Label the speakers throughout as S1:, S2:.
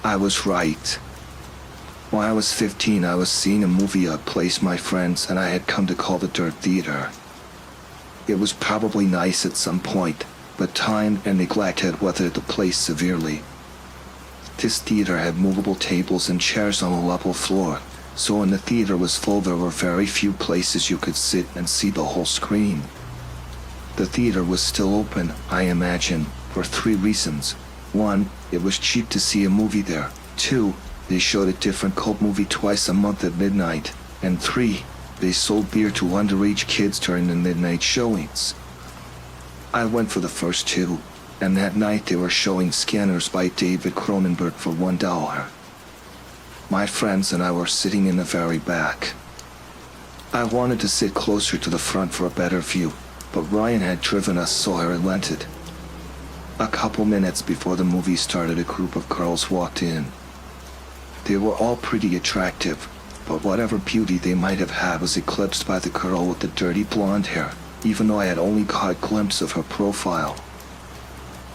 S1: I was right. When I was 15, I was seeing a movie at a place my friends and I had come to call the Dirt Theater. It was probably nice at some point, but time and neglect had weathered the place severely. This theater had movable tables and chairs on the level floor, so when the theater was full there were very few places you could sit and see the whole screen. The theater was still open, I imagine, for 3 reasons. 1, it was cheap to see a movie there. 2, they showed a different cult movie twice a month at midnight. And 3, they sold beer to underage kids during the midnight showings. I went for the first 2, and that night they were showing Scanners by David Cronenberg for $1. My friends and I were sitting in the very back. I wanted to sit closer to the front for a better view, but Ryan had driven us, so I relented. A couple minutes before the movie started, a group of girls walked in. They were all pretty attractive, but whatever beauty they might have had was eclipsed by the girl with the dirty blonde hair, even though I had only caught a glimpse of her profile.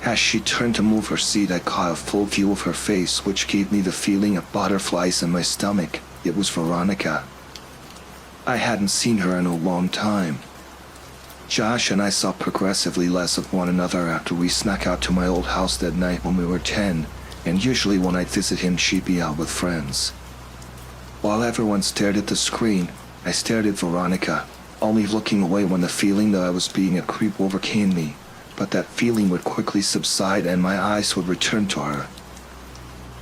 S1: As she turned to move her seat, I caught a full view of her face, which gave me the feeling of butterflies in my stomach. It was Veronica. I hadn't seen her in a long time. Josh and I saw progressively less of one another after we snuck out to my old house that night when we were 10, and usually when I'd visit him she'd be out with friends. While everyone stared at the screen, I stared at Veronica, only looking away when the feeling that I was being a creep overcame me. But that feeling would quickly subside and my eyes would return to her.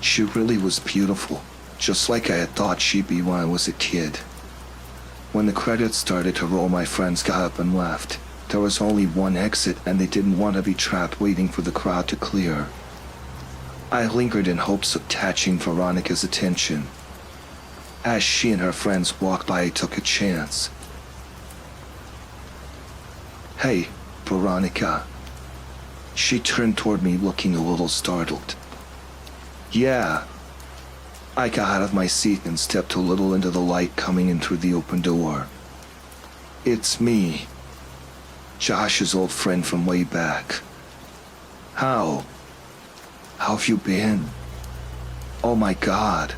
S1: She really was beautiful, just like I had thought she'd be when I was a kid. When the credits started to roll, my friends got up and left. There was only one exit and they didn't want to be trapped waiting for the crowd to clear. I lingered in hopes of catching Veronica's attention. As she and her friends walked by, I took a chance. "Hey, Veronica." She turned toward me looking a little startled. "Yeah." I got out of my seat and stepped a little into the light coming in through the open door. "It's me. Josh's old friend from way back. How have you been? Oh my God.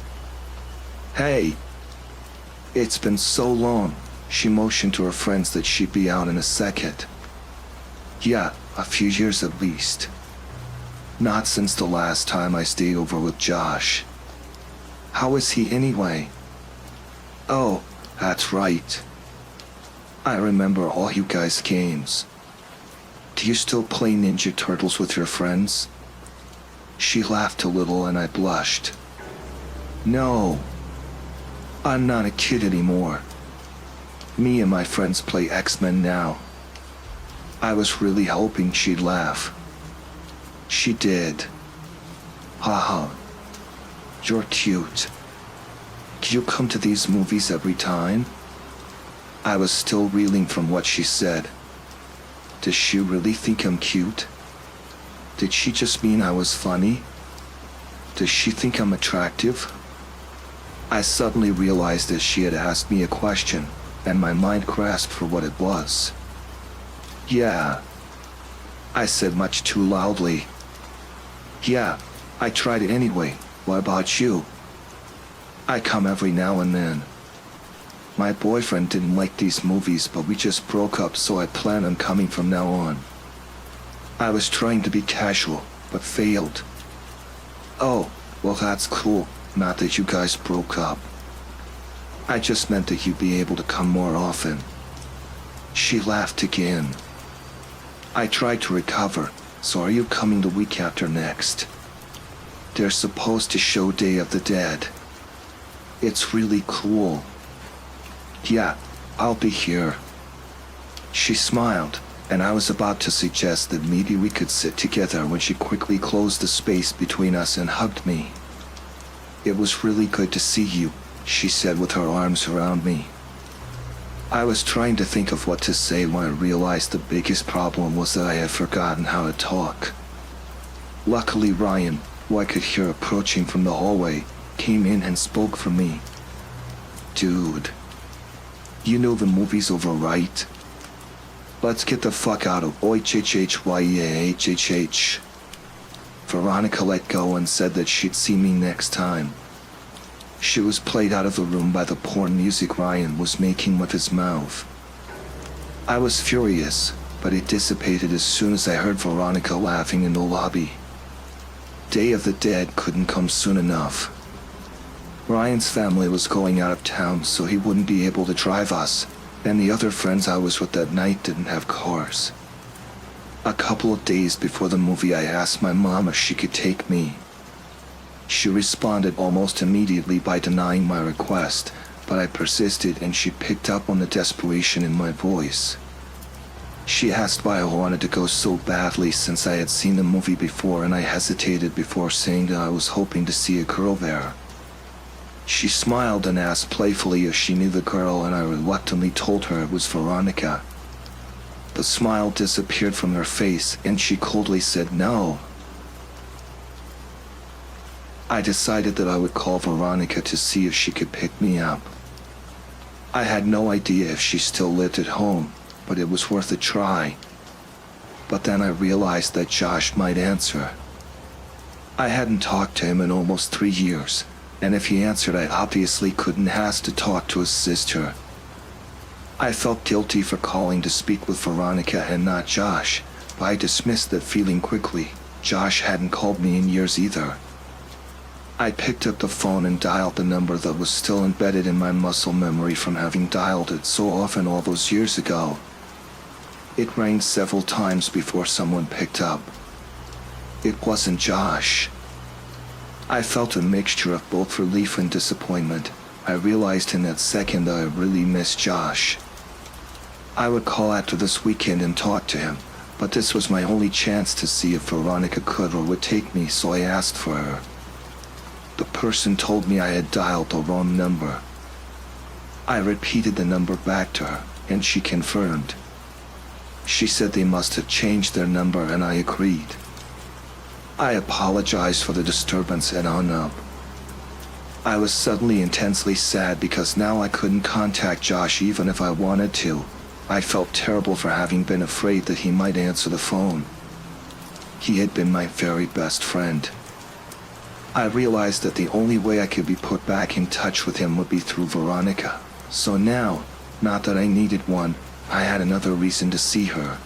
S1: Hey. It's been so long." She motioned to her friends that she'd be out in a second. "Yeah, a few years at least. Not since the last time I stayed over with Josh." "How is he anyway?" "Oh, that's right. I remember all you guys' games. Do you still play Ninja Turtles with your friends?" She laughed a little and I blushed. "No, I'm not a kid anymore. Me and my friends play X-Men now." I was really hoping she'd laugh. She did. "Haha, you're cute. Do you come to these movies every time?" I was still reeling from what she said. Does she really think I'm cute? Did she just mean I was funny? Does she think I'm attractive? I suddenly realized that she had asked me a question, and my mind grasped for what it was. "Yeah," I said much too loudly. "Yeah, I tried it anyway. What about you?" "I come every now and then. My boyfriend didn't like these movies, but we just broke up, so I plan on coming from now on." I was trying to be casual, but failed. "Oh, well that's cool, not that you guys broke up. I just meant that you'd be able to come more often." She laughed again. I tried to recover. "So are you coming the week after next? They're supposed to show Day of the Dead. It's really cool." "Yeah, I'll be here." She smiled, and I was about to suggest that maybe we could sit together when she quickly closed the space between us and hugged me. "It was really good to see you," she said with her arms around me. I was trying to think of what to say when I realized the biggest problem was that I had forgotten how to talk. Luckily, Ryan, who I could hear approaching from the hallway, came in and spoke for me. "Dude, you know the movie's over, right? Let's get the fuck out of OHHHYEAHHH. Veronica let go and said that she'd see me next time. She was played out of the room by the porn music Ryan was making with his mouth. I was furious, but it dissipated as soon as I heard Veronica laughing in the lobby. Day of the Dead couldn't come soon enough. Ryan's family was going out of town, so he wouldn't be able to drive us, and the other friends I was with that night didn't have cars. A couple of days before the movie, I asked my mom if she could take me. She responded almost immediately by denying my request, but I persisted and she picked up on the desperation in my voice. She asked why I wanted to go so badly since I had seen the movie before, and I hesitated before saying that I was hoping to see a girl there. She smiled and asked playfully if she knew the girl, and I reluctantly told her it was Veronica. The smile disappeared from her face and she coldly said no. I decided that I would call Veronica to see if she could pick me up. I had no idea if she still lived at home, but it was worth a try. But then I realized that Josh might answer. I hadn't talked to him in almost 3 years, and if he answered, I obviously couldn't ask to talk to his sister. I felt guilty for calling to speak with Veronica and not Josh, but I dismissed that feeling quickly. Josh hadn't called me in years either. I picked up the phone and dialed the number that was still embedded in my muscle memory from having dialed it so often all those years ago. It rang several times before someone picked up. It wasn't Josh. I felt a mixture of both relief and disappointment. I realized in that second that I really missed Josh. I would call after this weekend and talk to him, but this was my only chance to see if Veronica could or would take me, so I asked for her. The person told me I had dialed the wrong number. I repeated the number back to her, and she confirmed. She said they must have changed their number, and I agreed. I apologized for the disturbance and hung up. I was suddenly intensely sad because now I couldn't contact Josh even if I wanted to. I felt terrible for having been afraid that he might answer the phone. He had been my very best friend. I realized that the only way I could be put back in touch with him would be through Veronica. So now, not that I needed one, I had another reason to see her.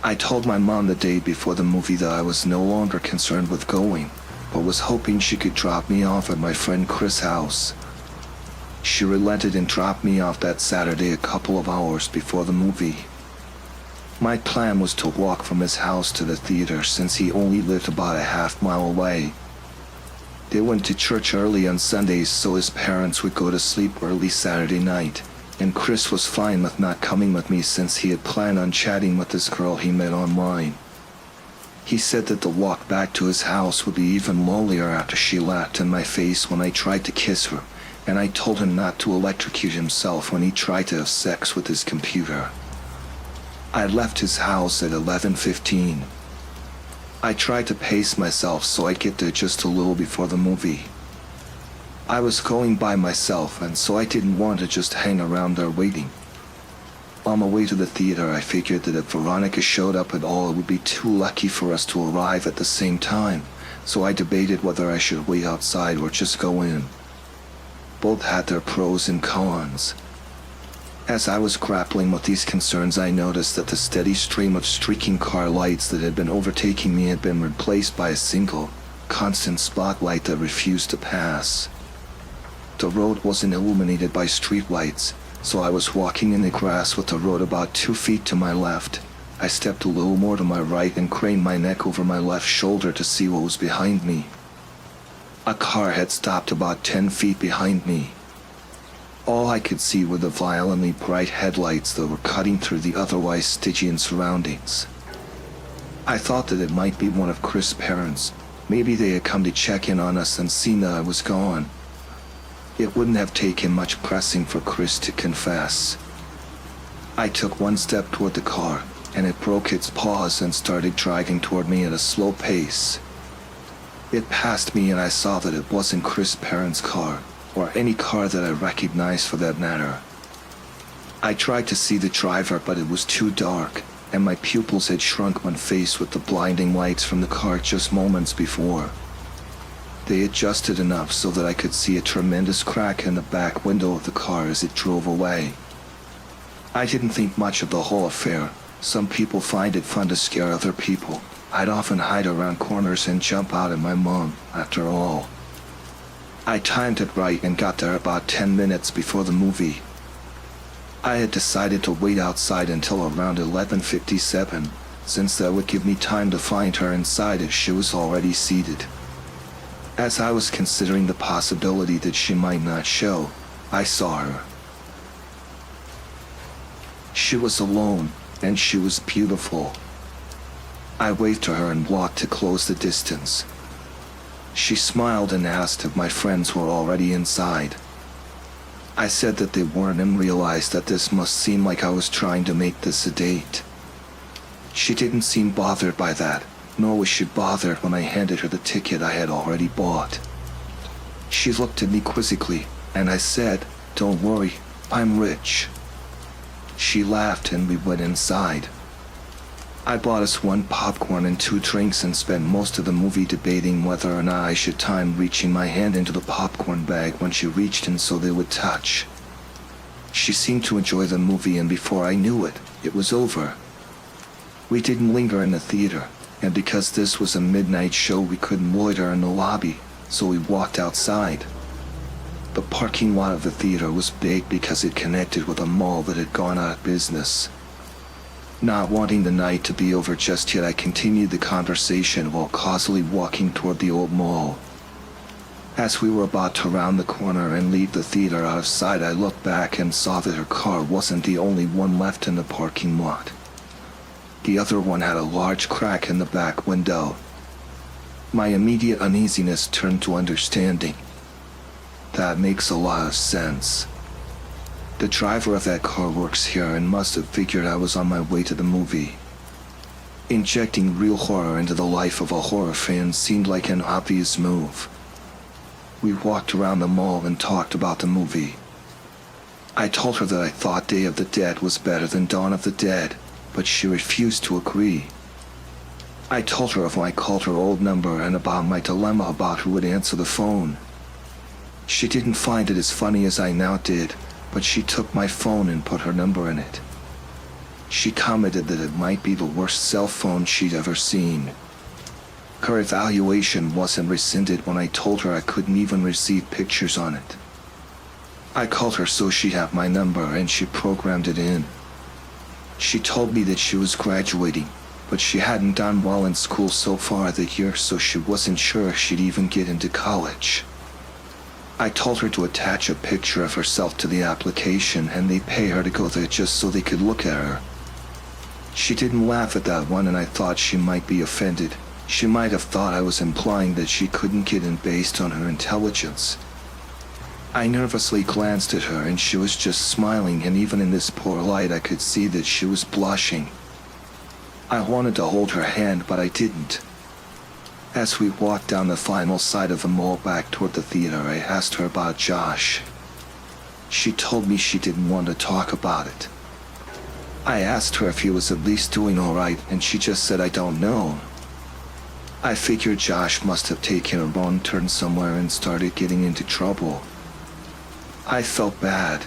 S1: I told my mom the day before the movie that I was no longer concerned with going, but was hoping she could drop me off at my friend Chris' house. She relented and dropped me off that Saturday a couple of hours before the movie. My plan was to walk from his house to the theater since he only lived about a half-mile away. They went to church early on Sundays so his parents would go to sleep early Saturday night, and Chris was fine with not coming with me since he had planned on chatting with this girl he met online. He said that the walk back to his house would be even lonelier after she laughed in my face when I tried to kiss her, and I told him not to electrocute himself when he tried to have sex with his computer. I left his house at 11:15. I tried to pace myself so I'd get there just a little before the movie. I was going by myself, and so I didn't want to just hang around there waiting. On my way to the theater, I figured that if Veronica showed up at all, it would be too lucky for us to arrive at the same time, so I debated whether I should wait outside or just go in. Both had their pros and cons. As I was grappling with these concerns, I noticed that the steady stream of streaking car lights that had been overtaking me had been replaced by a single, constant spotlight that refused to pass. The road wasn't illuminated by streetlights, so I was walking in the grass with the road about 2 feet to my left. I stepped a little more to my right and craned my neck over my left shoulder to see what was behind me. A car had stopped about 10 feet behind me. All I could see were the violently bright headlights that were cutting through the otherwise Stygian surroundings. I thought that it might be one of Chris' parents. Maybe they had come to check in on us and seen that I was gone. It wouldn't have taken much pressing for Chris to confess. I took one step toward the car, and it broke its pause and started driving toward me at a slow pace. It passed me and I saw that it wasn't Chris' parents' car, or any car that I recognized for that matter. I tried to see the driver, but it was too dark, and my pupils had shrunk when faced with the blinding lights from the car just moments before. They adjusted enough so that I could see a tremendous crack in the back window of the car as it drove away. I didn't think much of the whole affair. Some people find it fun to scare other people. I'd often hide around corners and jump out at my mom, after all. I timed it right and got there about 10 minutes before the movie. I had decided to wait outside until around 11:57, since that would give me time to find her inside if she was already seated. As I was considering the possibility that she might not show, I saw her. She was alone, and she was beautiful. I waved to her and walked to close the distance. She smiled and asked if my friends were already inside. I said that they weren't and realized that this must seem like I was trying to make this a date. She didn't seem bothered by that, nor was she bothered when I handed her the ticket I had already bought. She looked at me quizzically, and I said, "Don't worry, I'm rich." She laughed and we went inside. I bought us 1 popcorn and 2 drinks and spent most of the movie debating whether or not I should time reaching my hand into the popcorn bag when she reached in so they would touch. She seemed to enjoy the movie, and before I knew it, it was over. We didn't linger in the theater, and because this was a midnight show we couldn't loiter in the lobby, so we walked outside. The parking lot of the theater was big because it connected with a mall that had gone out of business. Not wanting the night to be over just yet, I continued the conversation while cautiously walking toward the old mall. As we were about to round the corner and leave the theater out of sight, I looked back and saw that her car wasn't the only one left in the parking lot. The other one had a large crack in the back window. My immediate uneasiness turned to understanding. That makes a lot of sense. The driver of that car works here and must have figured I was on my way to the movie. Injecting real horror into the life of a horror fan seemed like an obvious move. We walked around the mall and talked about the movie. I told her that I thought Day of the Dead was better than Dawn of the Dead, but she refused to agree. I told her of my called her old number and about my dilemma about who would answer the phone. She didn't find it as funny as I now did, but she took my phone and put her number in it. She commented that it might be the worst cell phone she'd ever seen. Her evaluation wasn't rescinded when I told her I couldn't even receive pictures on it. I called her so she'd have my number, and she programmed it in. She told me that she was graduating, but she hadn't done well in school so far that year, so she wasn't sure if she'd even get into college. I told her to attach a picture of herself to the application, and they'd pay her to go there just so they could look at her. She didn't laugh at that one, and I thought she might be offended. She might have thought I was implying that she couldn't get in based on her intelligence. I nervously glanced at her, and she was just smiling, and even in this poor light I could see that she was blushing. I wanted to hold her hand, but I didn't. As we walked down the final side of the mall back toward the theater, I asked her about Josh. She told me she didn't want to talk about it. I asked her if he was at least doing all right, and she just said, "I don't know." I figured Josh must have taken a wrong turn somewhere and started getting into trouble. I felt bad.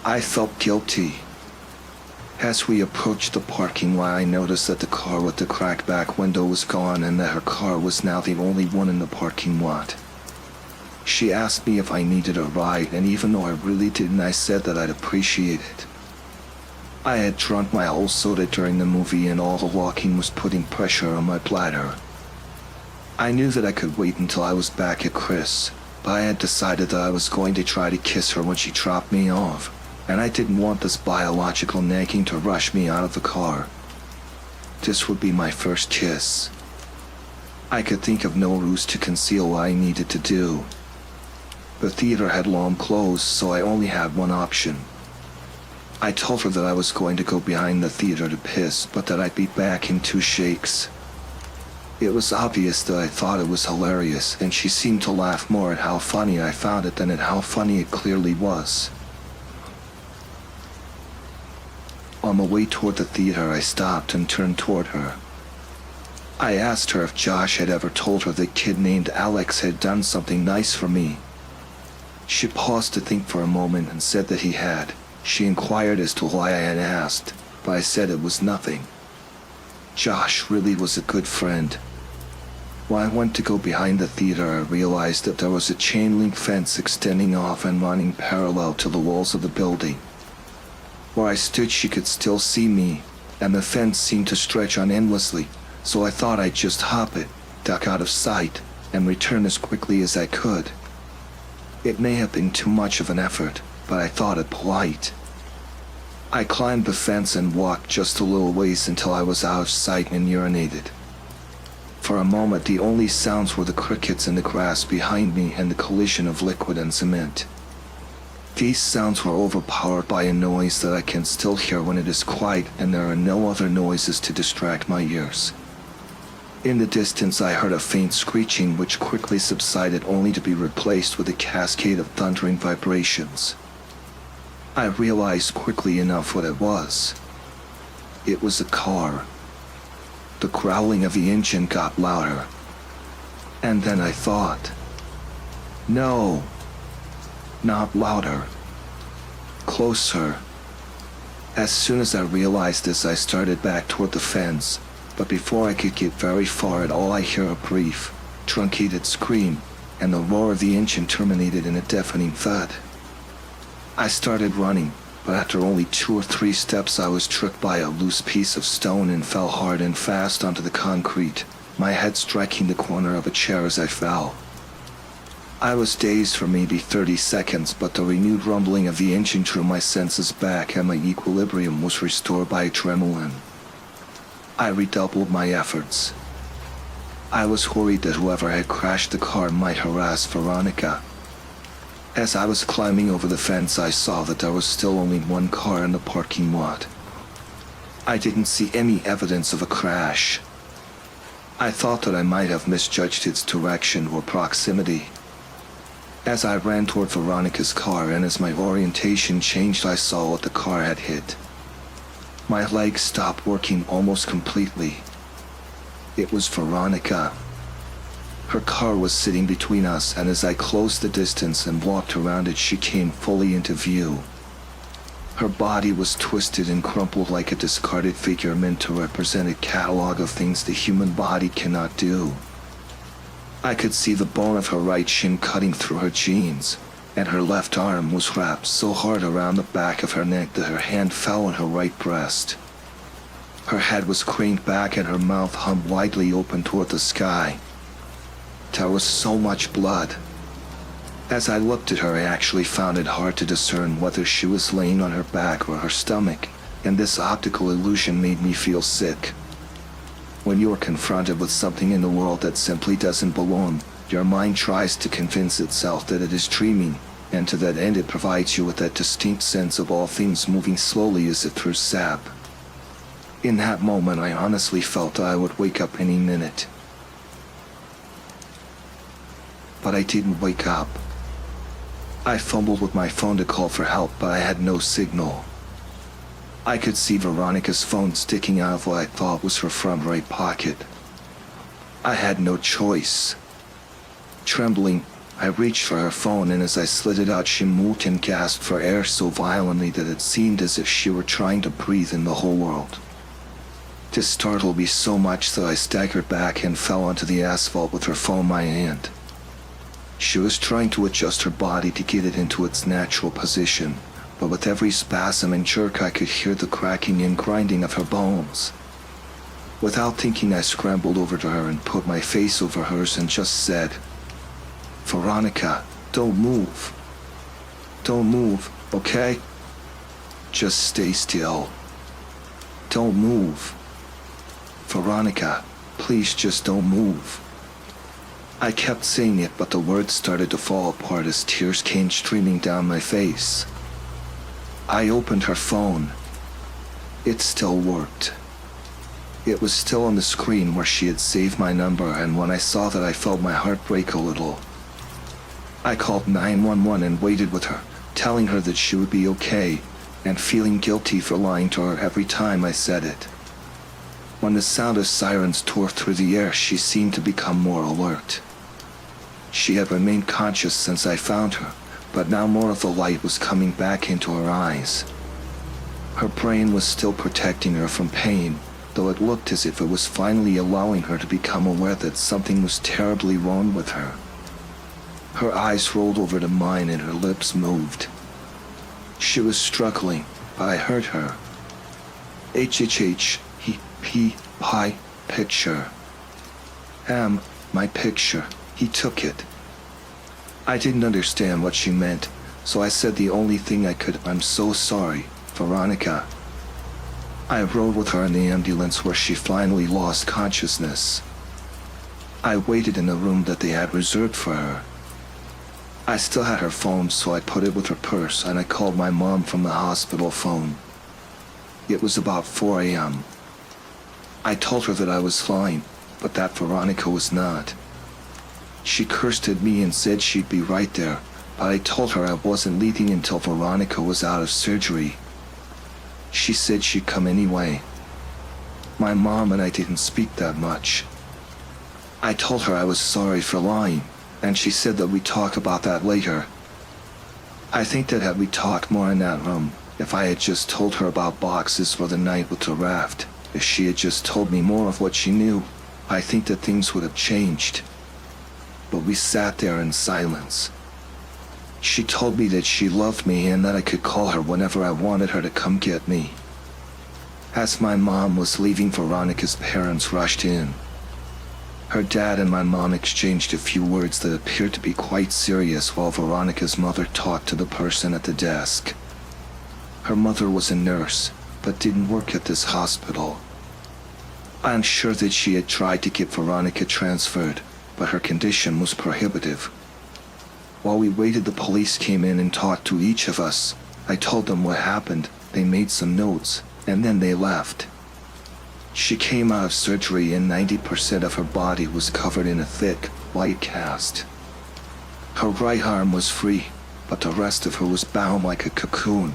S1: I felt guilty. As we approached the parking lot, I noticed that the car with the cracked back window was gone and that her car was now the only one in the parking lot. She asked me if I needed a ride, and even though I really didn't, I said that I'd appreciate it. I had drunk my whole soda during the movie, and all the walking was putting pressure on my bladder. I knew that I could wait until I was back at Chris, but I had decided that I was going to try to kiss her when she dropped me off, and I didn't want this biological nagging to rush me out of the car. This would be my first kiss. I could think of no ruse to conceal what I needed to do. The theater had long closed, so I only had one option. I told her that I was going to go behind the theater to piss, but that I'd be back in 2 shakes. It was obvious that I thought it was hilarious, and she seemed to laugh more at how funny I found it than at how funny it clearly was. On the way toward the theater, I stopped and turned toward her. I asked her if Josh had ever told her the kid named Alex had done something nice for me. She paused to think for a moment and said that he had. She inquired as to why I had asked, but I said it was nothing. Josh really was a good friend. When I went to go behind the theater, I realized that there was a chain link fence extending off and running parallel to the walls of the building. Where I stood, she could still see me, and the fence seemed to stretch on endlessly, so I thought I'd just hop it, duck out of sight, and return as quickly as I could. It may have been too much of an effort, but I thought it polite. I climbed the fence and walked just a little ways until I was out of sight and urinated. For a moment, the only sounds were the crickets in the grass behind me and the collision of liquid and cement. These sounds were overpowered by a noise that I can still hear when it is quiet and there are no other noises to distract my ears. In the distance, I heard a faint screeching which quickly subsided only to be replaced with a cascade of thundering vibrations. I realized quickly enough what it was. It was a car. The growling of the engine got louder. And then I thought, no, not louder, closer. As soon as I realized this, I started back toward the fence, but before I could get very far at all, I hear a brief, truncated scream, and the roar of the engine terminated in a deafening thud. I started running, but after only 2 or 3 steps, I was tripped by a loose piece of stone and fell hard and fast onto the concrete, my head striking the corner of a chair as I fell. I was dazed for maybe 30 seconds, but the renewed rumbling of the engine drew my senses back and my equilibrium was restored by adrenaline. I redoubled my efforts. I was worried that whoever had crashed the car might harass Veronica. As I was climbing over the fence, I saw that there was still only one car in the parking lot. I didn't see any evidence of a crash. I thought that I might have misjudged its direction or proximity. As I ran toward Veronica's car and as my orientation changed, I saw what the car had hit. My legs stopped working almost completely. It was Veronica. Her car was sitting between us, and as I closed the distance and walked around it, she came fully into view. Her body was twisted and crumpled like a discarded figure meant to represent a catalog of things the human body cannot do. I could see the bone of her right shin cutting through her jeans, and her left arm was wrapped so hard around the back of her neck that her hand fell on her right breast. Her head was craned back and her mouth hung widely open toward the sky. There was so much blood. As I looked at her, I actually found it hard to discern whether she was laying on her back or her stomach, and this optical illusion made me feel sick. When you are confronted with something in the world that simply doesn't belong, your mind tries to convince itself that it is dreaming, and to that end it provides you with that distinct sense of all things moving slowly as if through sap. In that moment, I honestly felt that I would wake up any minute. But I didn't wake up. I fumbled with my phone to call for help, but I had no signal. I could see Veronica's phone sticking out of what I thought was her front right pocket. I had no choice. Trembling, I reached for her phone, and as I slid it out, she moved and gasped for air so violently that it seemed as if she were trying to breathe in the whole world. This startled me so much that I staggered back and fell onto the asphalt with her phone in my hand. She was trying to adjust her body to get it into its natural position, but with every spasm and jerk I could hear the cracking and grinding of her bones. Without thinking, I scrambled over to her and put my face over hers and just said, "Veronica, don't move. Don't move, okay? Just stay still. Don't move. Veronica, please just don't move." I kept saying it, but the words started to fall apart as tears came streaming down my face. I opened her phone. It still worked. It was still on the screen where she had saved my number, and when I saw that, I felt my heart break a little. I called 911 and waited with her, telling her that she would be okay, and feeling guilty for lying to her every time I said it. When the sound of sirens tore through the air, she seemed to become more alert. She had remained conscious since I found her, but now more of the light was coming back into her eyes. Her brain was still protecting her from pain, though it looked as if it was finally allowing her to become aware that something was terribly wrong with her. Her eyes rolled over to mine and her lips moved. She was struggling, but I heard her. P, picture. My picture. He took it. I didn't understand what she meant, so I said the only thing I could. I'm so sorry, Veronica. I rode with her in the ambulance where she finally lost consciousness. I waited in the room that they had reserved for her. I still had her phone, so I put it with her purse and I called my mom from the hospital phone. It was about 4 a.m. I told her that I was fine, but that Veronica was not. She cursed at me and said she'd be right there, but I told her I wasn't leaving until Veronica was out of surgery. She said she'd come anyway. My mom and I didn't speak that much. I told her I was sorry for lying, and she said that we'd talk about that later. I think that had we talked more in that room, if I had just told her about boxes for the night with the raft, if she had just told me more of what she knew, I think that things would have changed. But we sat there in silence. She told me that she loved me and that I could call her whenever I wanted her to come get me. As my mom was leaving, Veronica's parents rushed in. Her dad and my mom exchanged a few words that appeared to be quite serious while Veronica's mother talked to the person at the desk. Her mother was a nurse, but didn't work at this hospital. I'm sure that she had tried to get Veronica transferred, but her condition was prohibitive. While we waited, the police came in and talked to each of us. I told them what happened, they made some notes, and then they left. She came out of surgery and 90% of her body was covered in a thick, white cast. Her right arm was free, but the rest of her was bound like a cocoon.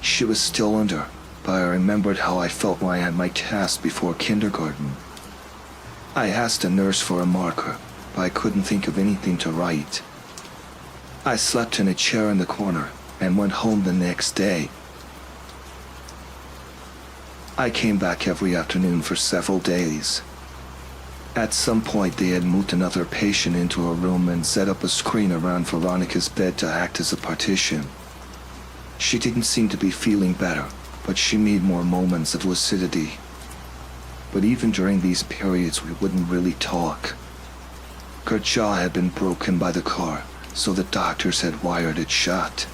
S1: She was still under, but I remembered how I felt when I had my cast before kindergarten. I asked a nurse for a marker, but I couldn't think of anything to write. I slept in a chair in the corner and went home the next day. I came back every afternoon for several days. At some point they had moved another patient into a room and set up a screen around Veronica's bed to act as a partition. She didn't seem to be feeling better, but she made more moments of lucidity. But even during these periods we wouldn't really talk. Her jaw had been broken by the car, so the doctors had wired it shut.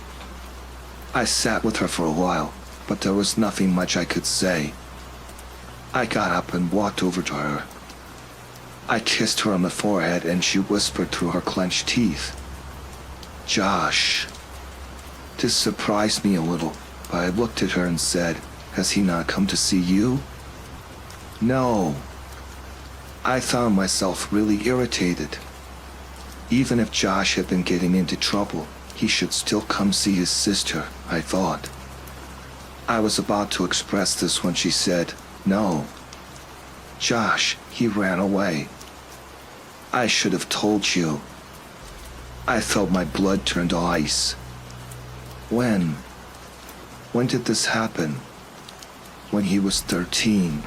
S1: I sat with her for a while, but there was nothing much I could say. I got up and walked over to her. I kissed her on the forehead and she whispered through her clenched teeth, "Josh." This surprised me a little, but I looked at her and said, "Has he not come to see you?" "No." I found myself really irritated. Even if Josh had been getting into trouble, he should still come see his sister, I thought. I was about to express this when she said, "No. Josh, he ran away. I should have told you." I felt my blood turn to ice. When? When did this happen? When he was 13.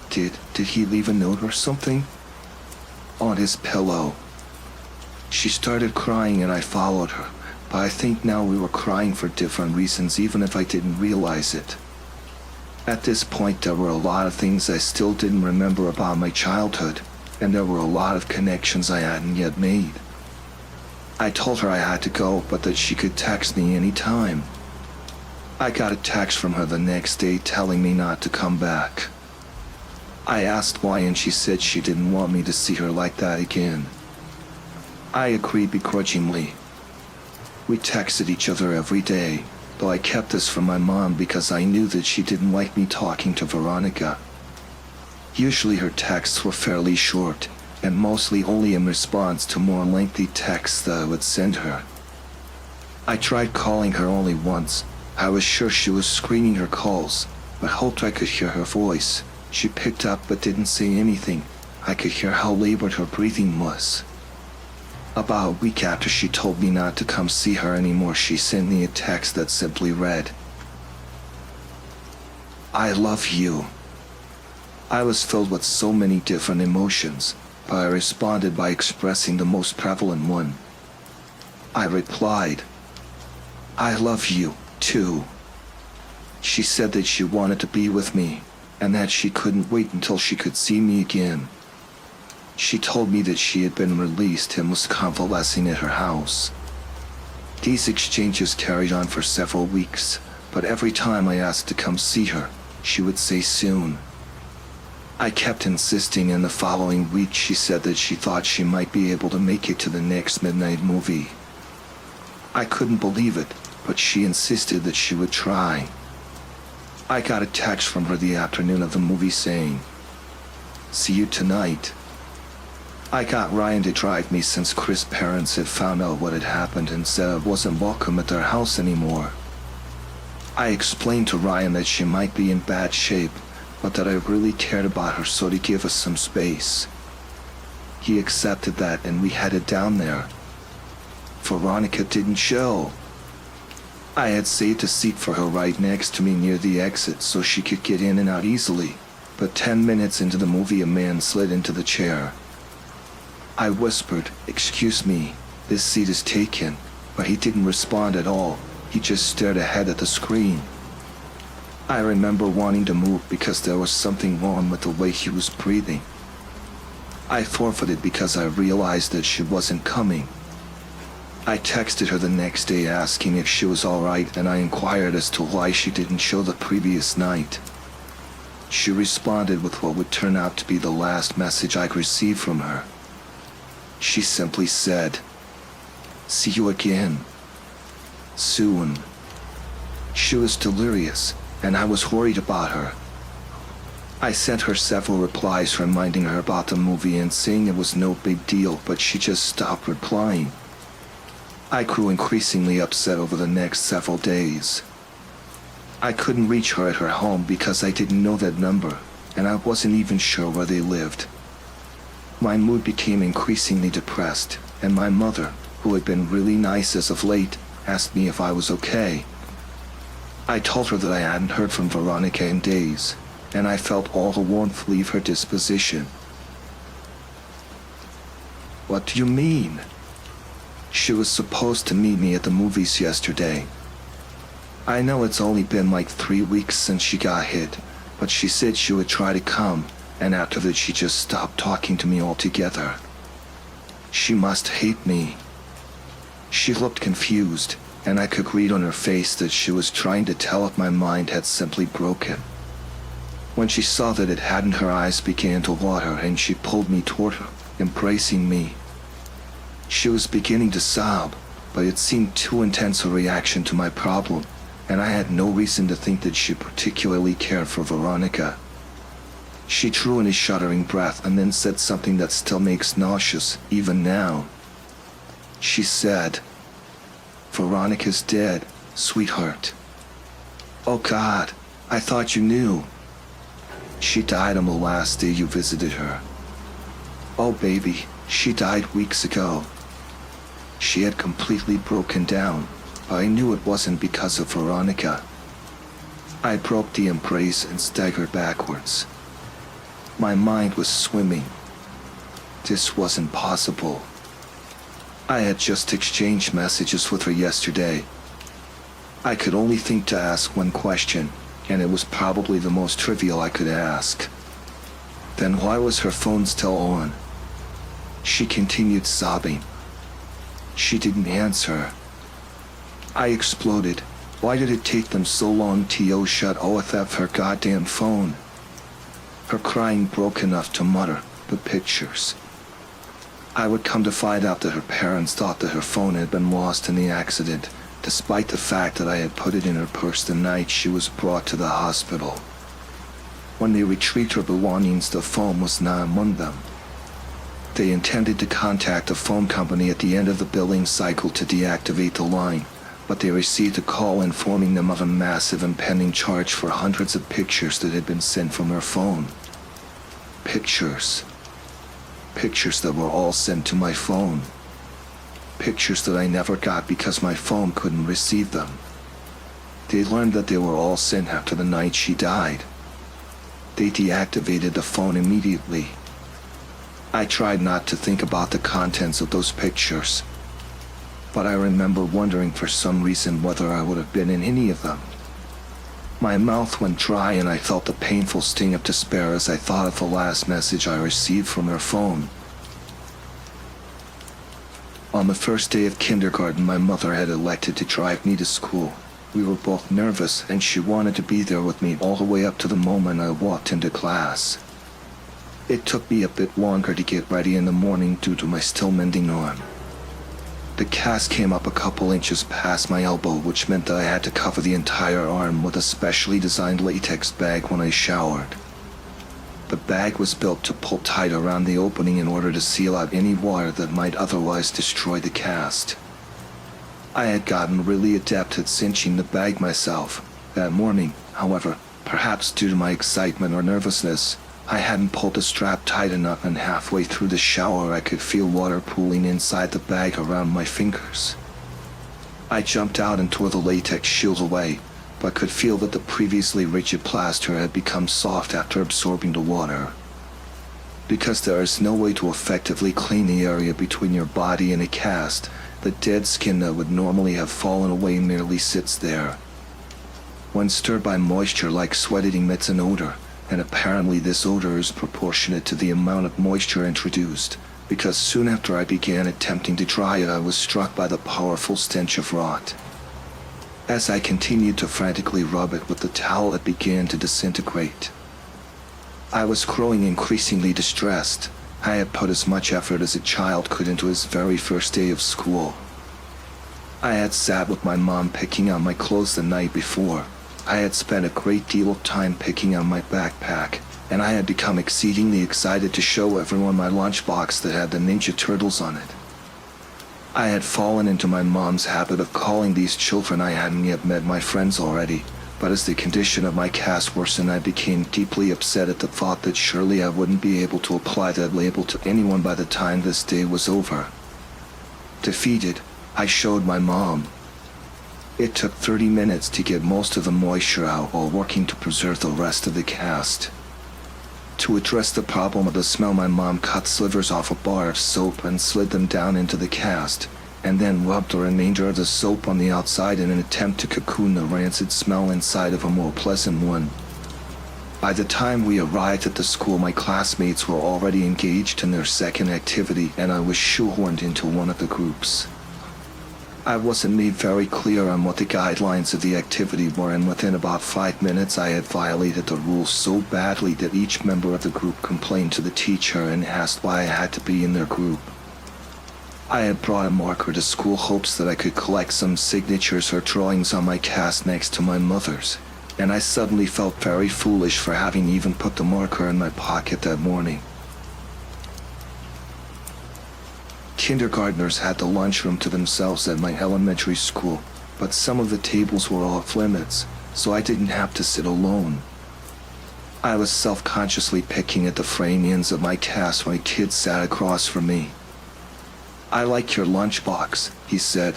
S1: Did he leave a note or something? On his pillow. She started crying and I followed her, but I think now we were crying for different reasons even if I didn't realize it. At this point there were a lot of things I still didn't remember about my childhood, and there were a lot of connections I hadn't yet made. I told her I had to go, but that she could text me any time. I got a text from her the next day telling me not to come back. I asked why and she said she didn't want me to see her like that again. I agreed begrudgingly. We texted each other every day, though I kept this from my mom because I knew that she didn't like me talking to Veronica. Usually her texts were fairly short, and mostly only in response to more lengthy texts that I would send her. I tried calling her only once. I was sure she was screening her calls, but hoped I could hear her voice. She picked up but didn't say anything. I could hear how labored her breathing was. About a week after she told me not to come see her anymore, she sent me a text that simply read, "I love you." I was filled with so many different emotions, but I responded by expressing the most prevalent one. I replied, "I love you, too." She said that she wanted to be with me, and that she couldn't wait until she could see me again. She told me that she had been released and was convalescing at her house. These exchanges carried on for several weeks, but every time I asked to come see her, she would say soon. I kept insisting, and the following week she said that she thought she might be able to make it to the next midnight movie. I couldn't believe it, but she insisted that she would try. I got a text from her the afternoon of the movie saying, "See you tonight." I got Ryan to drive me since Chris' parents had found out what had happened and said I wasn't welcome at their house anymore. I explained to Ryan that she might be in bad shape, but that I really cared about her, so to give us some space. He accepted that and we headed down there. Veronica didn't show. I had saved a seat for her right next to me near the exit so she could get in and out easily, but 10 minutes into the movie a man slid into the chair. I whispered, "Excuse me, this seat is taken," but he didn't respond at all. He just stared ahead at the screen. I remember wanting to move because there was something wrong with the way he was breathing. I forfeited because I realized that she wasn't coming. I texted her the next day asking if she was alright, and I inquired as to why she didn't show the previous night. She responded with what would turn out to be the last message I'd received from her. She simply said, "See you again. Soon." She was delirious, and I was worried about her. I sent her several replies reminding her about the movie and saying it was no big deal, but she just stopped replying. I grew increasingly upset over the next several days. I couldn't reach her at her home because I didn't know that number, and I wasn't even sure where they lived. My mood became increasingly depressed, and my mother, who had been really nice as of late, asked me if I was okay. I told her that I hadn't heard from Veronica in days, and I felt all the warmth leave her disposition. "What do you mean?" "She was supposed to meet me at the movies yesterday. I know it's only been like 3 weeks since she got hit, but she said she would try to come, and after that she just stopped talking to me altogether. She must hate me." She looked confused, and I could read on her face that she was trying to tell if my mind had simply broken. When she saw that it hadn't, her eyes began to water, and she pulled me toward her, embracing me. She was beginning to sob, but it seemed too intense a reaction to my problem, and I had no reason to think that she particularly cared for Veronica. She drew in a shuddering breath and then said something that still makes nauseous, even now. She said, "Veronica's dead, sweetheart." "Oh God, I thought you knew." "She died on the last day you visited her." "Oh baby, she died weeks ago." She had completely broken down, but I knew it wasn't because of Veronica. I broke the embrace and staggered backwards. My mind was swimming. This wasn't possible. I had just exchanged messages with her yesterday. I could only think to ask one question, and it was probably the most trivial I could ask. Then why was her phone still on? She continued sobbing. She didn't answer. I exploded. Why did it take them so long to shut off her goddamn phone? Her crying broke enough to mutter, "The pictures." I would come to find out that her parents thought that her phone had been lost in the accident, despite the fact that I had put it in her purse the night she was brought to the hospital. When they retrieved her belongings, the phone was not among them. They intended to contact the phone company at the end of the billing cycle to deactivate the line, but they received a call informing them of a massive impending charge for hundreds of pictures that had been sent from their phone. Pictures. Pictures that were all sent to my phone. Pictures that I never got because my phone couldn't receive them. They learned that they were all sent after the night she died. They deactivated the phone immediately. I tried not to think about the contents of those pictures, but I remember wondering for some reason whether I would have been in any of them. My mouth went dry and I felt the painful sting of despair as I thought of the last message I received from her phone. On the first day of kindergarten, my mother had elected to drive me to school. We were both nervous and she wanted to be there with me all the way up to the moment I walked into class. It took me a bit longer to get ready in the morning due to my still mending arm. The cast came up a couple inches past my elbow, which meant that I had to cover the entire arm with a specially designed latex bag when I showered. The bag was built to pull tight around the opening in order to seal out any water that might otherwise destroy the cast. I had gotten really adept at cinching the bag myself. That morning, however, perhaps due to my excitement or nervousness, I hadn't pulled the strap tight enough, and halfway through the shower I could feel water pooling inside the bag around my fingers. I jumped out and tore the latex shield away, but could feel that the previously rigid plaster had become soft after absorbing the water. Because there is no way to effectively clean the area between your body and a cast, the dead skin that would normally have fallen away merely sits there. When stirred by moisture like sweat, it emits an odor, and apparently this odor is proportionate to the amount of moisture introduced, because soon after I began attempting to dry it, I was struck by the powerful stench of rot. As I continued to frantically rub it with the towel, it began to disintegrate. I was growing increasingly distressed. I had put as much effort as a child could into his very first day of school. I had sat with my mom picking out my clothes the night before. I had spent a great deal of time picking out my backpack, and I had become exceedingly excited to show everyone my lunchbox that had the Ninja Turtles on it. I had fallen into my mom's habit of calling these children I hadn't yet met my friends already, but as the condition of my cast worsened, I became deeply upset at the thought that surely I wouldn't be able to apply that label to anyone by the time this day was over. Defeated, I showed my mom. It took 30 minutes to get most of the moisture out while working to preserve the rest of the cast. To address the problem of the smell, my mom cut slivers off a bar of soap and slid them down into the cast, and then rubbed the remainder of the soap on the outside in an attempt to cocoon the rancid smell inside of a more pleasant one. By the time we arrived at the school, my classmates were already engaged in their second activity, and I was shoehorned into one of the groups. I wasn't made very clear on what the guidelines of the activity were, and within about 5 minutes I had violated the rules so badly that each member of the group complained to the teacher and asked why I had to be in their group. I had brought a marker to school, hopes that I could collect some signatures or drawings on my cast next to my mother's, and I suddenly felt very foolish for having even put the marker in my pocket that morning. Kindergartners had the lunchroom to themselves at my elementary school, but some of the tables were off limits, so I didn't have to sit alone. I was self-consciously picking at the frame ends of my cast when a kid sat across from me. "I like your lunchbox," he said.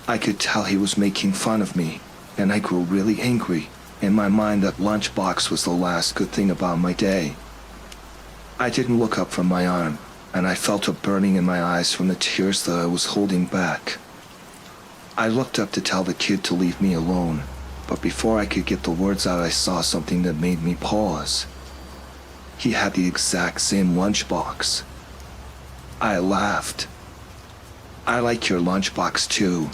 S1: I could tell he was making fun of me, and I grew really angry. In my mind, that lunchbox was the last good thing about my day. I didn't look up from my arm, and I felt a burning in my eyes from the tears that I was holding back. I looked up to tell the kid to leave me alone, but before I could get the words out, I saw something that made me pause. He had the exact same lunchbox. I laughed. "I like your lunchbox too.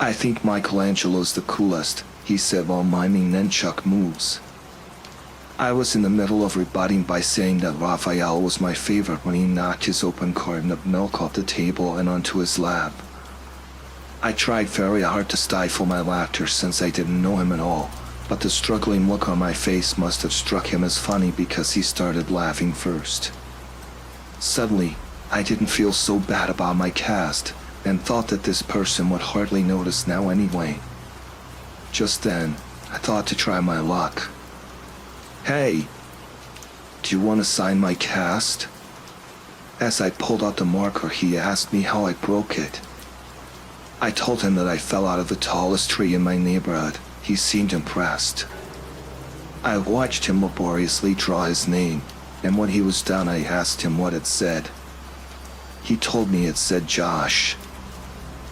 S1: I think Michelangelo's the coolest," he said while miming nunchuck moves. I was in the middle of rebutting by saying that Raphael was my favorite when he knocked his open carton of milk off the table and onto his lap. I tried very hard to stifle my laughter since I didn't know him at all, but the struggling look on my face must have struck him as funny because he started laughing first. Suddenly, I didn't feel so bad about my cast. and thought that this person would hardly notice now anyway. Just then, I thought to try my luck. "Hey, do you want to sign my cast?" As I pulled out the marker, he asked me how I broke it. I told him that I fell out of the tallest tree in my neighborhood. He seemed impressed. I watched him laboriously draw his name, and when he was done I asked him what it said. He told me it said Josh.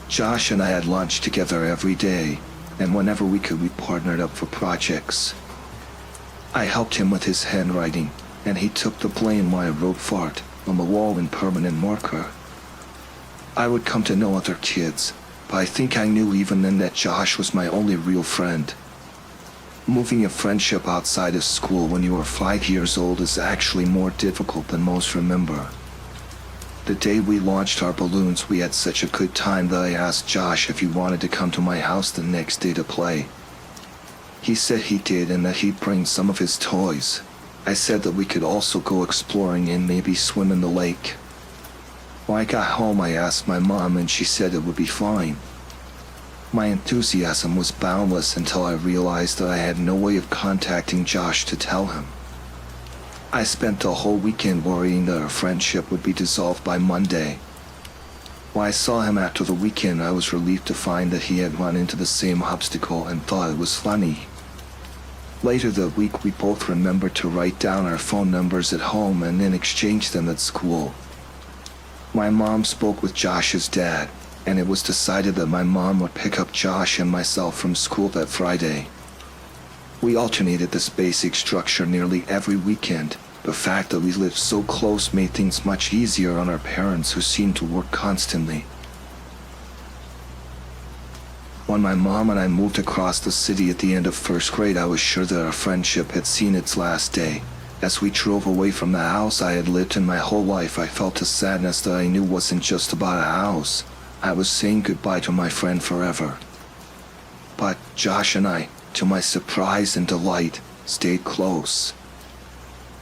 S1: Josh and I had lunch together every day, and whenever we could we partnered up for projects. I helped him with his handwriting, and he took the blame while I wrote fart on the wall in permanent marker. I would come to know other kids, but I think I knew even then that Josh was my only real friend. Moving a friendship outside of school when you are 5 years old is actually more difficult than most remember. The day we launched our balloons, we had such a good time that I asked Josh if he wanted to come to my house the next day to play. He said he did and that he'd bring some of his toys. I said that we could also go exploring and maybe swim in the lake. When I got home, I asked my mom and she said it would be fine. My enthusiasm was boundless until I realized that I had no way of contacting Josh to tell him. I spent the whole weekend worrying that our friendship would be dissolved by Monday. When I saw him after the weekend, I was relieved to find that he had run into the same obstacle and thought it was funny. Later that week, we both remembered to write down our phone numbers at home and then exchange them at school. My mom spoke with Josh's dad, and it was decided that my mom would pick up Josh and myself from school that Friday. We alternated this basic structure nearly every weekend. The fact that we lived so close made things much easier on our parents, who seemed to work constantly. When my mom and I moved across the city at the end of first grade, I was sure that our friendship had seen its last day. As we drove away from the house I had lived in my whole life, I felt a sadness that I knew wasn't just about a house. I was saying goodbye to my friend forever. But Josh and I, to my surprise and delight, stayed close.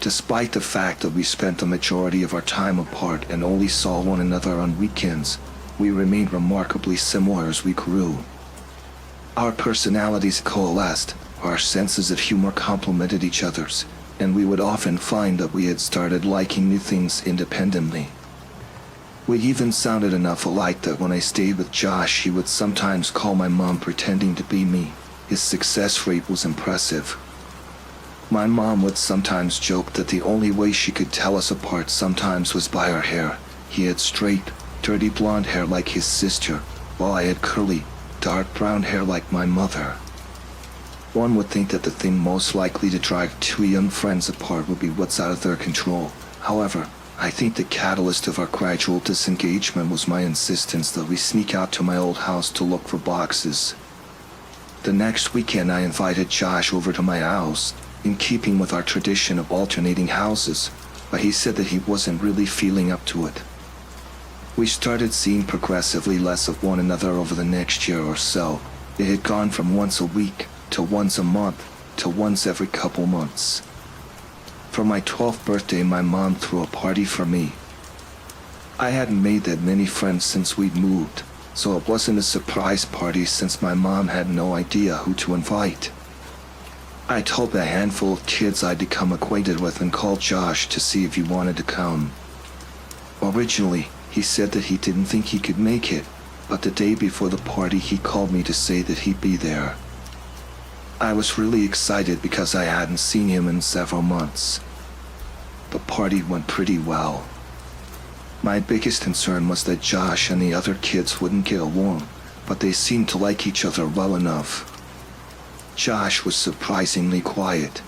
S1: Despite the fact that we spent the majority of our time apart and only saw one another on weekends, we remained remarkably similar as we grew. Our personalities coalesced, our senses of humor complemented each other's, and we would often find that we had started liking new things independently. We even sounded enough alike that when I stayed with Josh, he would sometimes call my mom pretending to be me. His success rate was impressive. My mom would sometimes joke that the only way she could tell us apart sometimes was by our hair. He had straight, dirty blonde hair like his sister, while I had curly, dark brown hair like my mother. One would think that the thing most likely to drive two young friends apart would be what's out of their control. However, I think the catalyst of our gradual disengagement was my insistence that we sneak out to my old house to look for boxes. The next weekend I invited Josh over to my house, in keeping with our tradition of alternating houses, but he said that he wasn't really feeling up to it. We started seeing progressively less of one another over the next year or so. It had gone from once a week to once a month to once every couple months. For my 12th birthday, my mom threw a party for me. I hadn't made that many friends since we'd moved, so it wasn't a surprise party since my mom had no idea who to invite. I told the handful of kids I'd become acquainted with and called Josh to see if he wanted to come. Originally, he said that he didn't think he could make it, but the day before the party he called me to say that he'd be there. I was really excited because I hadn't seen him in several months. The party went pretty well. My biggest concern was that Josh and the other kids wouldn't get along, but they seemed to like each other well enough. Josh was surprisingly quiet.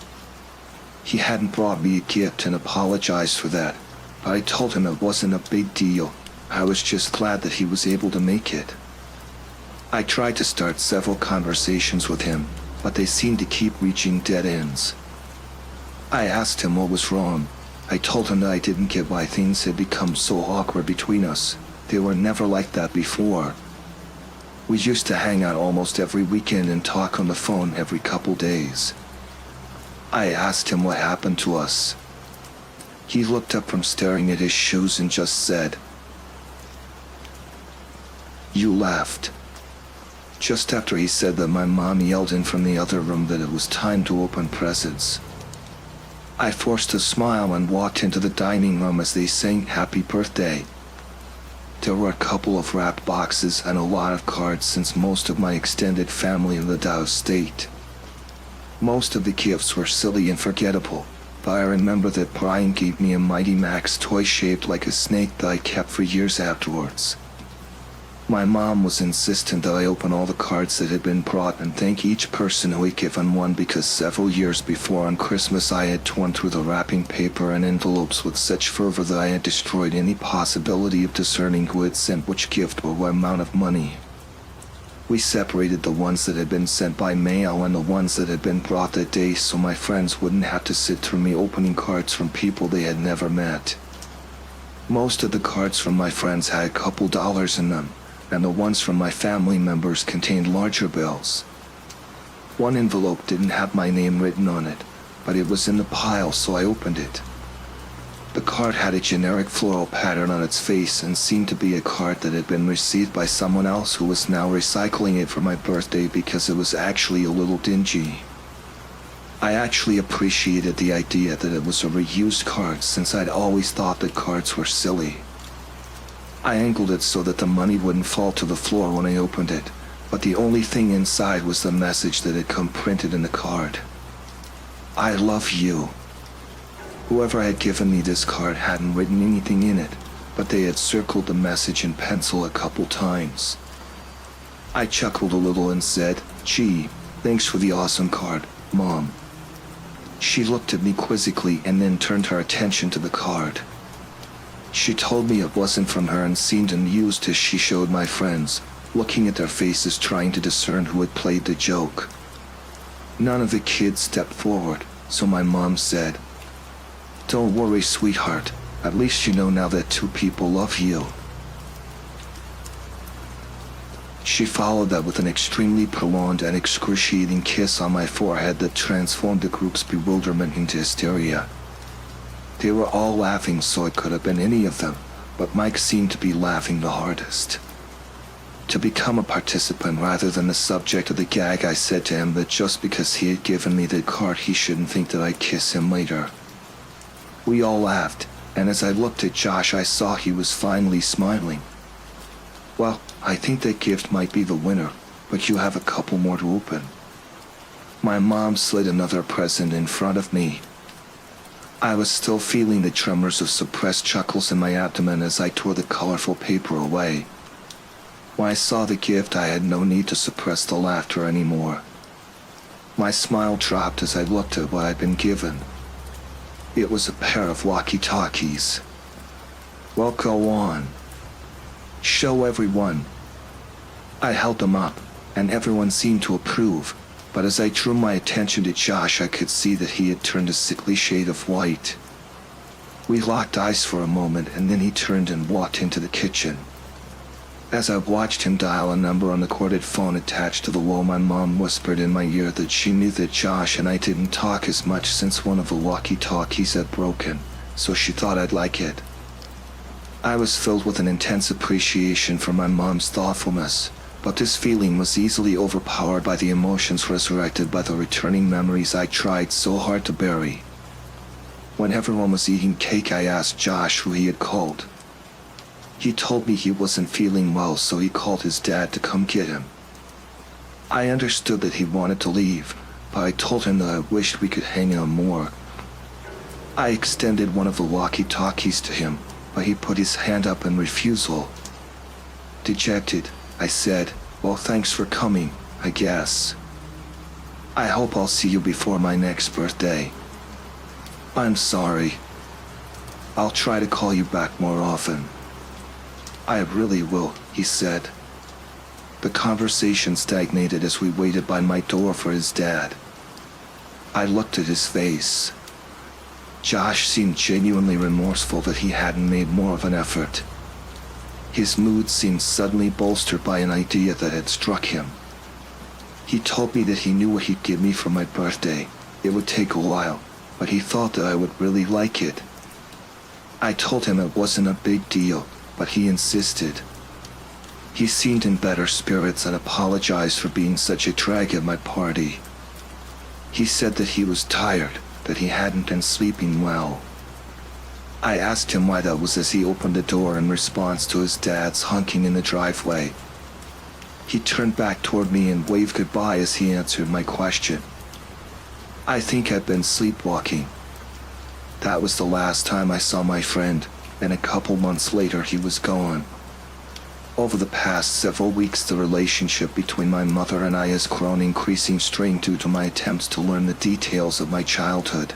S1: He hadn't brought me a gift and apologized for that, but I told him it wasn't a big deal. I was just glad that he was able to make it. I tried to start several conversations with him, but they seemed to keep reaching dead ends. I asked him what was wrong. I told him that I didn't get why things had become so awkward between us. They were never like that before. We used to hang out almost every weekend and talk on the phone every couple days. I asked him what happened to us. He looked up from staring at his shoes and just said, You laughed. Just after he said that, my mom yelled in from the other room that it was time to open presents. I forced a smile and walked into the dining room as they sang happy birthday. There were a couple of wrapped boxes and a lot of cards since most of my extended family lived out of state. Most of the gifts were silly and forgettable, but I remember that Brian gave me a Mighty Max toy shaped like a snake that I kept for years afterwards. My mom was insistent that I open all the cards that had been brought and thank each person who had given one, because several years before on Christmas I had torn through the wrapping paper and envelopes with such fervor that I had destroyed any possibility of discerning who had sent which gift or what amount of money. We separated the ones that had been sent by mail and the ones that had been brought that day so my friends wouldn't have to sit through me opening cards from people they had never met. Most of the cards from my friends had a couple dollars in them, and the ones from my family members contained larger bills. One envelope didn't have my name written on it, but it was in the pile, so I opened it. The card had a generic floral pattern on its face and seemed to be a card that had been received by someone else who was now recycling it for my birthday because it was actually a little dingy. I actually appreciated the idea that it was a reused card, since I'd always thought that cards were silly. I angled it so that the money wouldn't fall to the floor when I opened it, but the only thing inside was the message that had come printed in the card. I love you. Whoever had given me this card hadn't written anything in it, but they had circled the message in pencil a couple times. I chuckled a little and said, "Gee, thanks for the awesome card, Mom." She looked at me quizzically and then turned her attention to the card. She told me it wasn't from her and seemed amused as she showed my friends, looking at their faces trying to discern who had played the joke. None of the kids stepped forward, so my mom said, "Don't worry, sweetheart. At least you know now that two people love you." She followed that with an extremely prolonged and excruciating kiss on my forehead that transformed the group's bewilderment into hysteria. They were all laughing, so it could have been any of them, but Mike seemed to be laughing the hardest. To become a participant rather than the subject of the gag, I said to him that just because he had given me the card, he shouldn't think that I'd kiss him later. We all laughed, and as I looked at Josh, I saw he was finally smiling. "Well, I think that gift might be the winner, but you have a couple more to open." My mom slid another present in front of me. I was still feeling the tremors of suppressed chuckles in my abdomen as I tore the colorful paper away. When I saw the gift, I had no need to suppress the laughter anymore. My smile dropped as I looked at what I'd been given. It was a pair of walkie-talkies. "Well, go on. Show everyone." I held them up, and everyone seemed to approve, but as I drew my attention to Josh, I could see that he had turned a sickly shade of white. We locked eyes for a moment, and then he turned and walked into the kitchen. As I watched him dial a number on the corded phone attached to the wall, my mom whispered in my ear that she knew that Josh and I didn't talk as much since one of the walkie-talkies had broken, so she thought I'd like it. I was filled with an intense appreciation for my mom's thoughtfulness, but this feeling was easily overpowered by the emotions resurrected by the returning memories I tried so hard to bury. When everyone was eating cake, I asked Josh who he had called. He told me he wasn't feeling well, so he called his dad to come get him. I understood that he wanted to leave, but I told him that I wished we could hang out more. I extended one of the walkie-talkies to him, but he put his hand up in refusal. Dejected, I said, "Well, thanks for coming, I guess. I hope I'll see you before my next birthday." "I'm sorry. I'll try to call you back more often." "I really will," he said. The conversation stagnated as we waited by my door for his dad. I looked at his face. Josh seemed genuinely remorseful that he hadn't made more of an effort. His mood seemed suddenly bolstered by an idea that had struck him. He told me that he knew what he'd give me for my birthday. It would take a while, but he thought that I would really like it. I told him it wasn't a big deal, but he insisted. He seemed in better spirits and apologized for being such a drag at my party. He said that he was tired, that he hadn't been sleeping well. I asked him why that was as he opened the door in response to his dad's honking in the driveway. He turned back toward me and waved goodbye as he answered my question. I think I'd been sleepwalking. That was the last time I saw my friend, and a couple months later he was gone. Over the past several weeks, the relationship between my mother and I has grown increasing strain due to my attempts to learn the details of my childhood.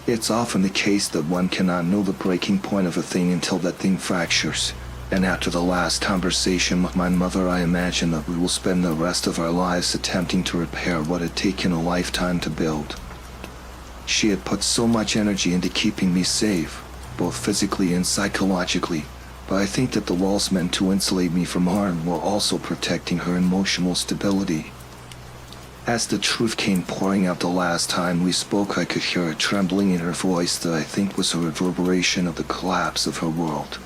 S1: It's often the case that one cannot know the breaking point of a thing until that thing fractures, and after the last conversation with my mother, I imagine that we will spend the rest of our lives attempting to repair what had taken a lifetime to build. She had put so much energy into keeping me safe, both physically and psychologically, but I think that the walls meant to insulate me from harm were also protecting her emotional stability. As the truth came pouring out the last time we spoke, I could hear a trembling in her voice that I think was a reverberation of the collapse of her world.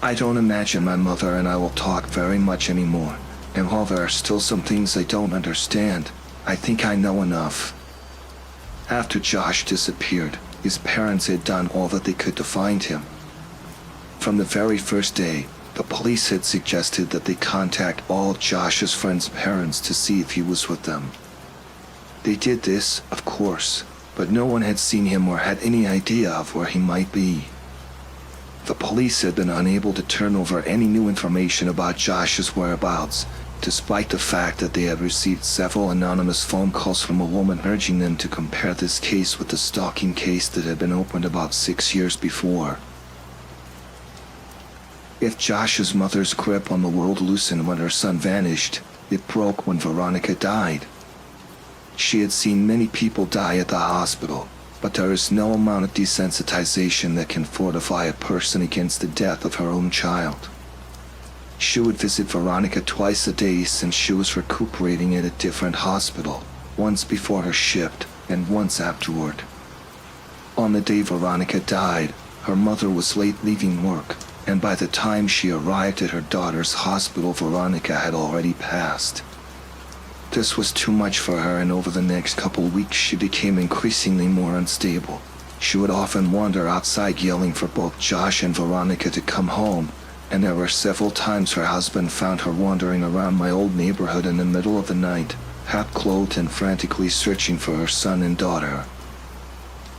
S1: I don't imagine my mother and I will talk very much anymore, and while there are still some things I don't understand, I think I know enough. After Josh disappeared, his parents had done all that they could to find him. From the very first day, the police had suggested that they contact all Josh's friends' parents to see if he was with them. They did this, of course, but no one had seen him or had any idea of where he might be. The police had been unable to turn over any new information about Josh's whereabouts, despite the fact that they had received several anonymous phone calls from a woman urging them to compare this case with the stalking case that had been opened about 6 years before. If Josh's mother's grip on the world loosened when her son vanished, it broke when Veronica died. She had seen many people die at the hospital, but there is no amount of desensitization that can fortify a person against the death of her own child. She would visit Veronica twice a day since she was recuperating at a different hospital, once before her shift and once afterward. On the day Veronica died, her mother was late leaving work, and by the time she arrived at her daughter's hospital, Veronica had already passed. This was too much for her, and over the next couple weeks she became increasingly more unstable. She would often wander outside yelling for both Josh and Veronica to come home, and there were several times her husband found her wandering around my old neighborhood in the middle of the night, half-clothed and frantically searching for her son and daughter.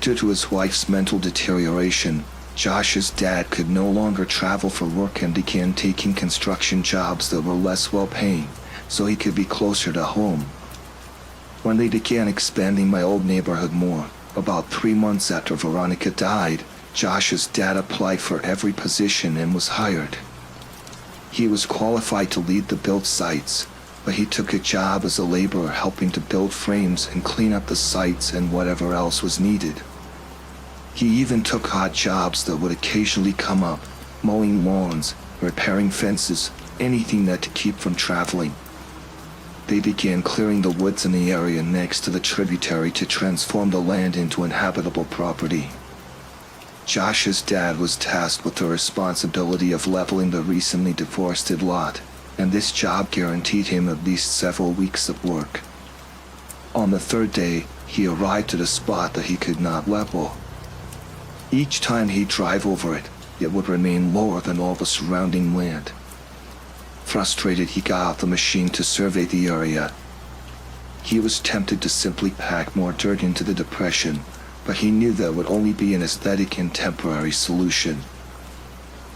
S1: Due to his wife's mental deterioration, Josh's dad could no longer travel for work and began taking construction jobs that were less well-paying, so he could be closer to home. When they began expanding my old neighborhood more, about 3 months after Veronica died, Josh's dad applied for every position and was hired. He was qualified to lead the build sites, but he took a job as a laborer helping to build frames and clean up the sites and whatever else was needed. He even took odd jobs that would occasionally come up, mowing lawns, repairing fences, anything that to keep from traveling. They began clearing the woods in the area next to the tributary to transform the land into inhabitable property. Josh's dad was tasked with the responsibility of leveling the recently deforested lot, and this job guaranteed him at least several weeks of work. On the third day, he arrived at a spot that he could not level. Each time he'd drive over it, it would remain lower than all the surrounding land. Frustrated, he got out the machine to survey the area. He was tempted to simply pack more dirt into the depression, but he knew that would only be an aesthetic and temporary solution.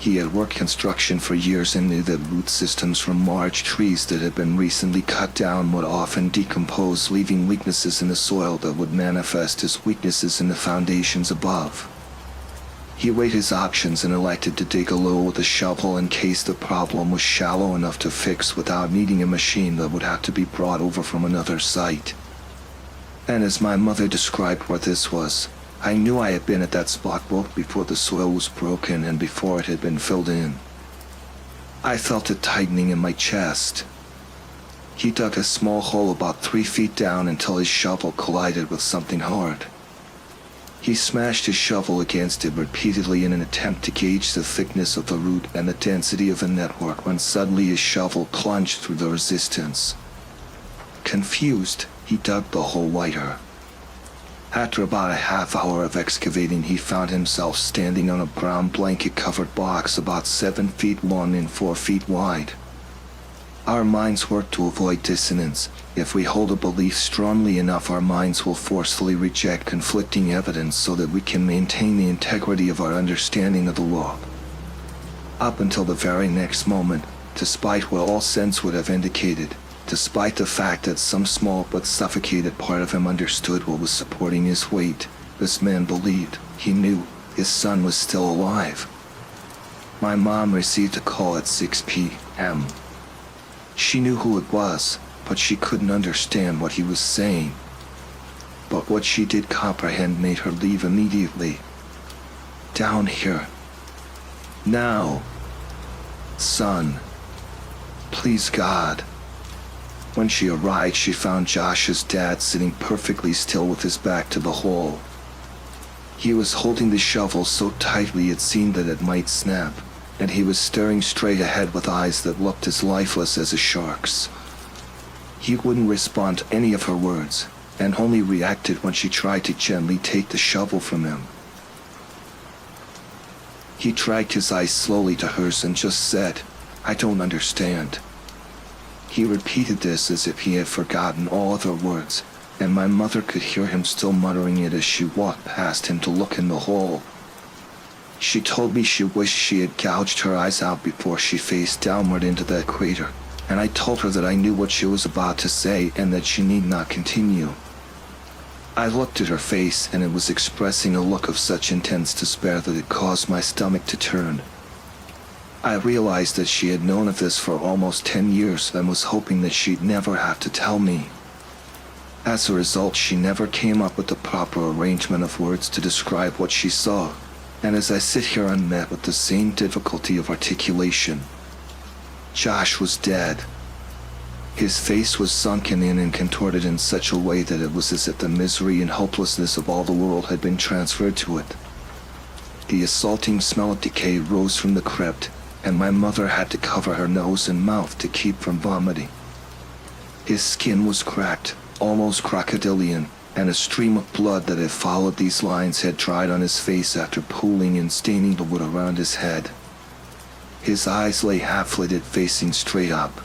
S1: He had worked construction for years and knew that root systems from large trees that had been recently cut down would often decompose, leaving weaknesses in the soil that would manifest as weaknesses in the foundations above. He weighed his options and elected to dig a little with a shovel in case the problem was shallow enough to fix without needing a machine that would have to be brought over from another site. And as my mother described where this was, I knew I had been at that spot both before the soil was broken and before it had been filled in. I felt it tightening in my chest. He dug a small hole about 3 feet down until his shovel collided with something hard. He smashed his shovel against it repeatedly in an attempt to gauge the thickness of the root and the density of the network when suddenly his shovel plunged through the resistance. Confused, he dug the hole wider. After about a half hour of excavating, he found himself standing on a brown blanket-covered box about 7 feet long and 4 feet wide. Our minds work to avoid dissonance. If we hold a belief strongly enough, our minds will forcefully reject conflicting evidence so that we can maintain the integrity of our understanding of the world. Up until the very next moment, despite what all sense would have indicated, despite the fact that some small but suffocated part of him understood what was supporting his weight, this man believed, he knew, his son was still alive. My mom received a call at 6 p.m. She knew who it was, but she couldn't understand what he was saying. But what she did comprehend made her leave immediately. Down here. Now. Son. Please God. When she arrived, she found Josh's dad sitting perfectly still with his back to the hole. He was holding the shovel so tightly it seemed that it might snap, and he was staring straight ahead with eyes that looked as lifeless as a shark's. He wouldn't respond to any of her words, and only reacted when she tried to gently take the shovel from him. He dragged his eyes slowly to hers and just said, "I don't understand." He repeated this as if he had forgotten all other words, and my mother could hear him still muttering it as she walked past him to look in the hole. She told me she wished she had gouged her eyes out before she faced downward into that crater, and I told her that I knew what she was about to say and that she need not continue. I looked at her face, and it was expressing a look of such intense despair that it caused my stomach to turn. I realized that she had known of this for almost 10 years and was hoping that she'd never have to tell me. As a result, she never came up with the proper arrangement of words to describe what she saw, and as I sit here, I'm met with the same difficulty of articulation. Josh was dead. His face was sunken in and contorted in such a way that it was as if the misery and hopelessness of all the world had been transferred to it. The assaulting smell of decay rose from the crypt, and my mother had to cover her nose and mouth to keep from vomiting. His skin was cracked, almost crocodilian, and a stream of blood that had followed these lines had dried on his face after pooling and staining the wood around his head. His eyes lay half-lidded, facing straight up.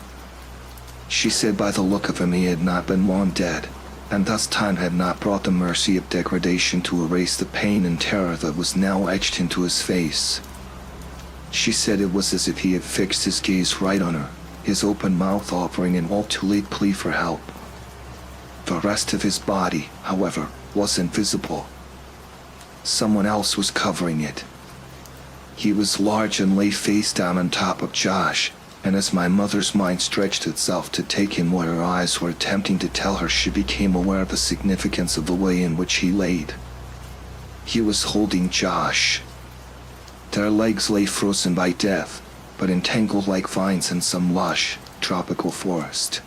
S1: She said by the look of him he had not been long dead, and thus time had not brought the mercy of degradation to erase the pain and terror that was now etched into his face. She said it was as if he had fixed his gaze right on her, his open mouth offering an all-too-late plea for help. The rest of his body, however, was invisible. Someone else was covering it. He was large and lay face down on top of Josh, and as my mother's mind stretched itself to take in what her eyes were attempting to tell her, she became aware of the significance of the way in which he laid. He was holding Josh. Their legs lay frozen by death, but entangled like vines in some lush, tropical forest.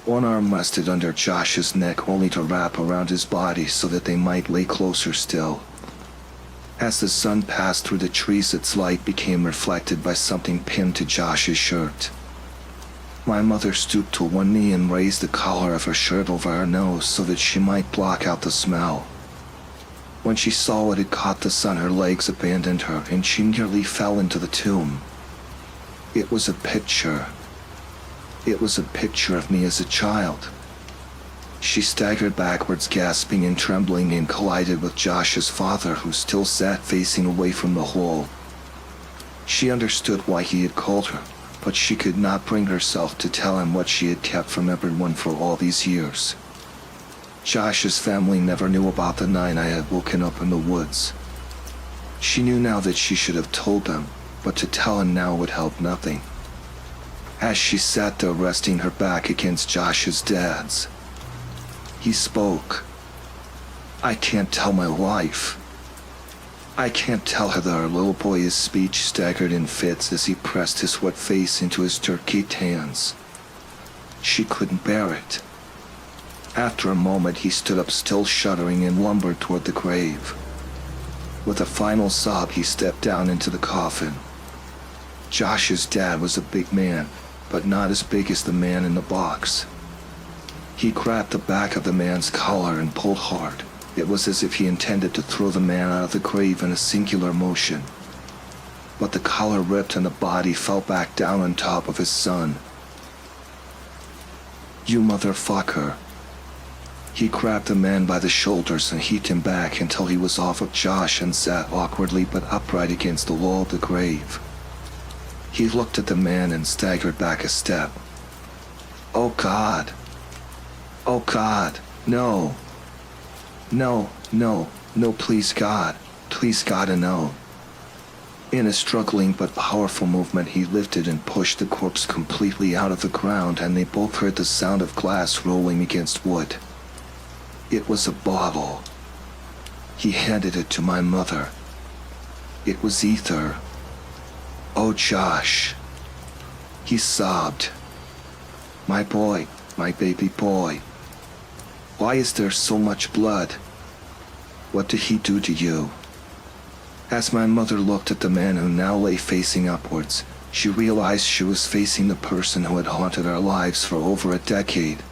S1: One arm rested under Josh's neck only to wrap around his body so that they might lay closer still. As the sun passed through the trees, its light became reflected by something pinned to Josh's shirt. My mother stooped to one knee and raised the collar of her shirt over her nose so that she might block out the smell. When she saw what had caught the sun, her legs abandoned her, and she nearly fell into the tomb. It was a picture. It was a picture of me as a child. She staggered backwards, gasping and trembling, and collided with Josh's father, who still sat facing away from the hole. She understood why he had called her, but she could not bring herself to tell him what she had kept from everyone for all these years. Josh's family never knew about the night I had woken up in the woods. She knew now that she should have told them, but to tell him now would help nothing. As she sat there resting her back against Josh's dad's, he spoke. I can't tell my wife. I can't tell her that our little boy. His speech staggered in fits as he pressed his wet face into his dirt-caked hands. She couldn't bear it. After a moment, he stood up, still shuddering, and lumbered toward the grave. With a final sob, he stepped down into the coffin. Josh's dad was a big man, but not as big as the man in the box. He grabbed the back of the man's collar and pulled hard. It was as if he intended to throw the man out of the grave in a singular motion. But the collar ripped and the body fell back down on top of his son. "You motherfucker." He grabbed the man by the shoulders and heaved him back until he was off of Josh and sat awkwardly but upright against the wall of the grave. He looked at the man and staggered back a step. "Oh God. Oh God, no. No, no, no, please God, no." In a struggling but powerful movement, he lifted and pushed the corpse completely out of the ground, and they both heard the sound of glass rolling against wood. It was a bottle. He handed it to my mother. It was ether. "Oh, Josh." He sobbed. "My boy, my baby boy. Why is there so much blood? What did he do to you?" As my mother looked at the man who now lay facing upwards, she realized she was facing the person who had haunted our lives for over a decade.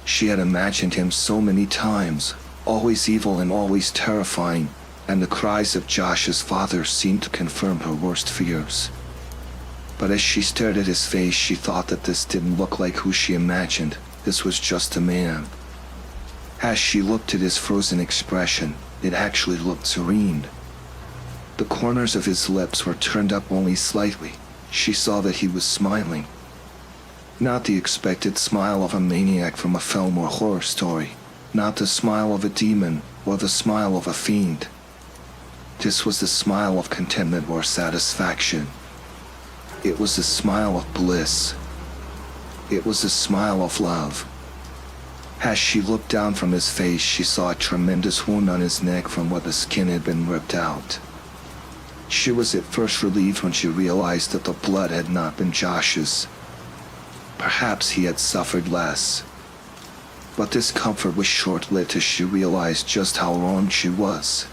S1: She had imagined him so many times, always evil and always terrifying, and the cries of Josh's father seemed to confirm her worst fears. But as she stared at his face, she thought that this didn't look like who she imagined. This was just a man. As she looked at his frozen expression, it actually looked serene. The corners of his lips were turned up only slightly. She saw that he was smiling. Not the expected smile of a maniac from a film or horror story. Not the smile of a demon or the smile of a fiend. This was the smile of contentment or satisfaction. It was a smile of bliss. It was a smile of love. As she looked down from his face, she saw a tremendous wound on his neck from where the skin had been ripped out. She was at first relieved when she realized that the blood had not been Josh's. Perhaps he had suffered less. But this comfort was short-lived as she realized just how wrong she was.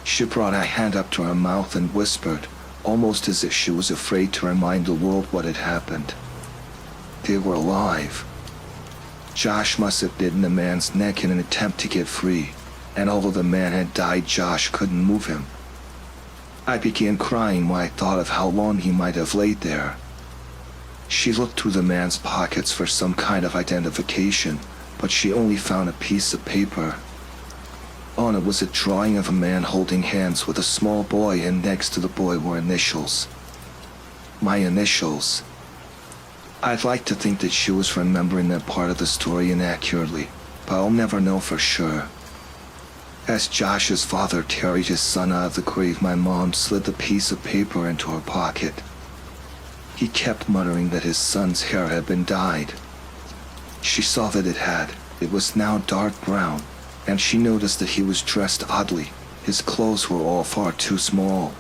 S1: She brought a hand up to her mouth and whispered, almost as if she was afraid to remind the world what had happened. They were alive. Josh must have bitten the man's neck in an attempt to get free, and although the man had died, Josh couldn't move him. I began crying when I thought of how long he might have laid there. She looked through the man's pockets for some kind of identification, but she only found a piece of paper. On it was a drawing of a man holding hands with a small boy, and next to the boy were initials. My initials. I'd like to think that she was remembering that part of the story inaccurately, but I'll never know for sure. As Josh's father carried his son out of the grave, my mom slid the piece of paper into her pocket. He kept muttering that his son's hair had been dyed. She saw that it had. It was now dark brown, and she noticed that he was dressed oddly. His clothes were all far too small.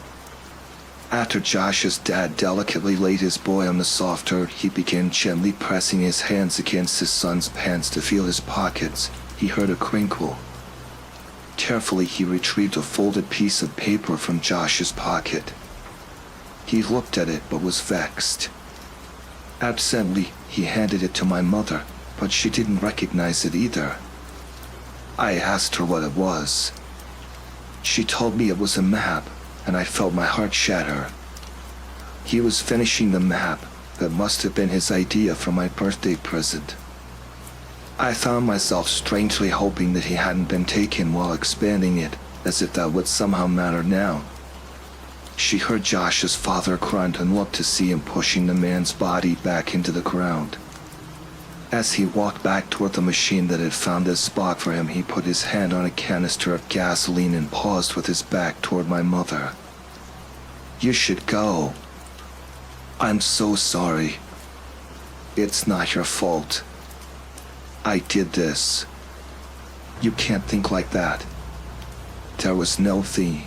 S1: After Josh's dad delicately laid his boy on the soft earth, he began gently pressing his hands against his son's pants to feel his pockets. He heard a crinkle. Carefully, he retrieved a folded piece of paper from Josh's pocket. He looked at it but was vexed. Absently, he handed it to my mother, but she didn't recognize it either. I asked her what it was. She told me it was a map, and I felt my heart shatter. He was finishing the map. That must have been his idea for my birthday present. I found myself strangely hoping that he hadn't been taken while expanding it, as if that would somehow matter now. She heard Josh's father grunt and looked to see him pushing the man's body back into the ground. As he walked back toward the machine that had found this spot for him, he put his hand on a canister of gasoline and paused with his back toward my mother. "You should go. I'm so sorry. It's not your fault. I did this. You can't think like that. There was no thing."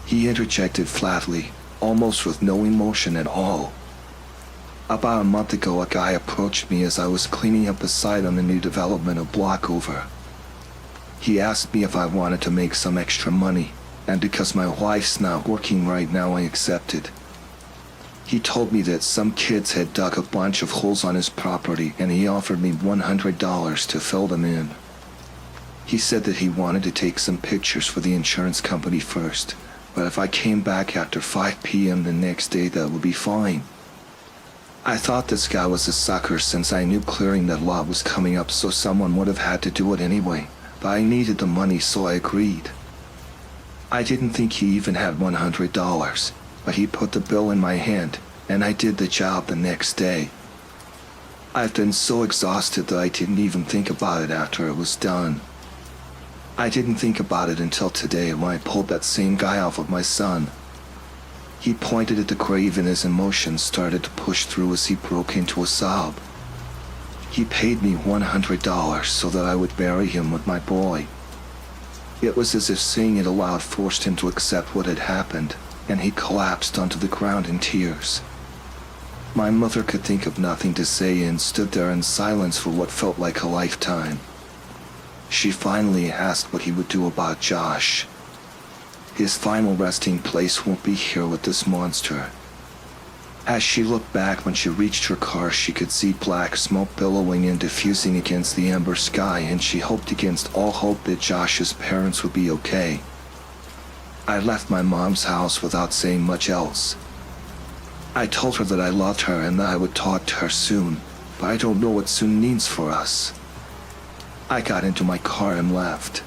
S1: He interjected flatly, almost with no emotion at all. About a month ago, a guy approached me as I was cleaning up a site on the new development a block over. He asked me if I wanted to make some extra money, and because my wife's not working right now, I accepted. He told me that some kids had dug a bunch of holes on his property and he offered me $100 to fill them in. He said that he wanted to take some pictures for the insurance company first, but if I came back after 5 p.m. the next day, that would be fine. I thought this guy was a sucker since I knew clearing that lot was coming up, so someone would have had to do it anyway, but I needed the money, so I agreed. I didn't think he even had $100, but he put the bill in my hand, and I did the job the next day. I've been so exhausted that I didn't even think about it after it was done. I didn't think about it until today when I pulled that same guy off of my son. He pointed at the grave and his emotions started to push through as he broke into a sob. He paid me $100 so that I would bury him with my boy. It was as if saying it aloud forced him to accept what had happened, and he collapsed onto the ground in tears. My mother could think of nothing to say and stood there in silence for what felt like a lifetime. She finally asked what he would do about Josh. His final resting place won't be here with this monster. As she looked back when she reached her car, she could see black smoke billowing and diffusing against the amber sky, and she hoped against all hope that Josh's parents would be okay. I left my mom's house without saying much else. I told her that I loved her and that I would talk to her soon, but I don't know what soon means for us. I got into my car and left.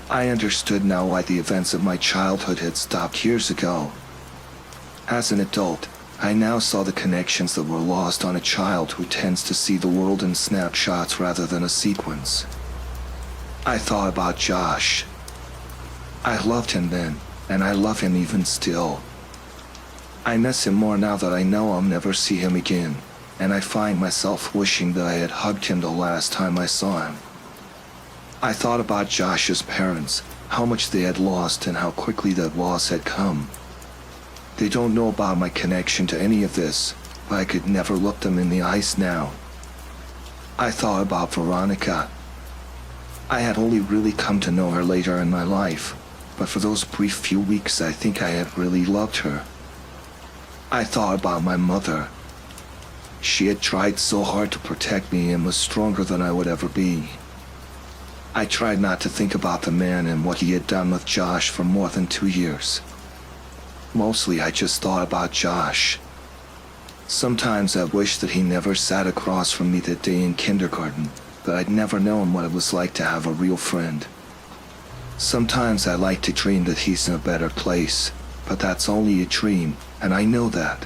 S1: I understood now why the events of my childhood had stopped years ago. As an adult, I now saw the connections that were lost on a child who tends to see the world in snapshots rather than a sequence. I thought about Josh. I loved him then, and I love him even still. I miss him more now that I know I'll never see him again, and I find myself wishing that I had hugged him the last time I saw him. I thought about Josh's parents, how much they had lost and how quickly that loss had come. They don't know about my connection to any of this, but I could never look them in the eyes now. I thought about Veronica. I had only really come to know her later in my life, but for those brief few weeks I think I had really loved her. I thought about my mother. She had tried so hard to protect me and was stronger than I would ever be. I tried not to think about the man and what he had done with Josh for more than 2 years. Mostly I just thought about Josh. Sometimes I wished that he never sat across from me that day in kindergarten, that I'd never known what it was like to have a real friend. Sometimes I like to dream that he's in a better place, but that's only a dream, and I know that.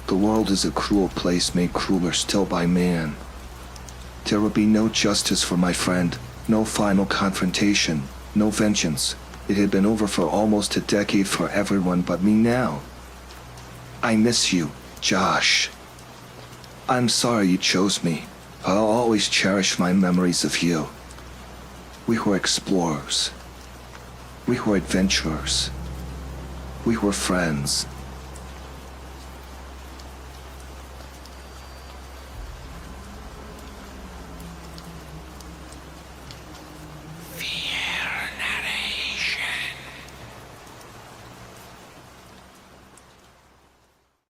S1: The world is a cruel place made crueler still by man. There will be no justice for my friend, no final confrontation, no vengeance. It had been over for almost a decade for everyone but me now. I miss you, Josh. I'm sorry you chose me, but I'll always cherish my memories of you. We were explorers. We were adventurers. We were friends.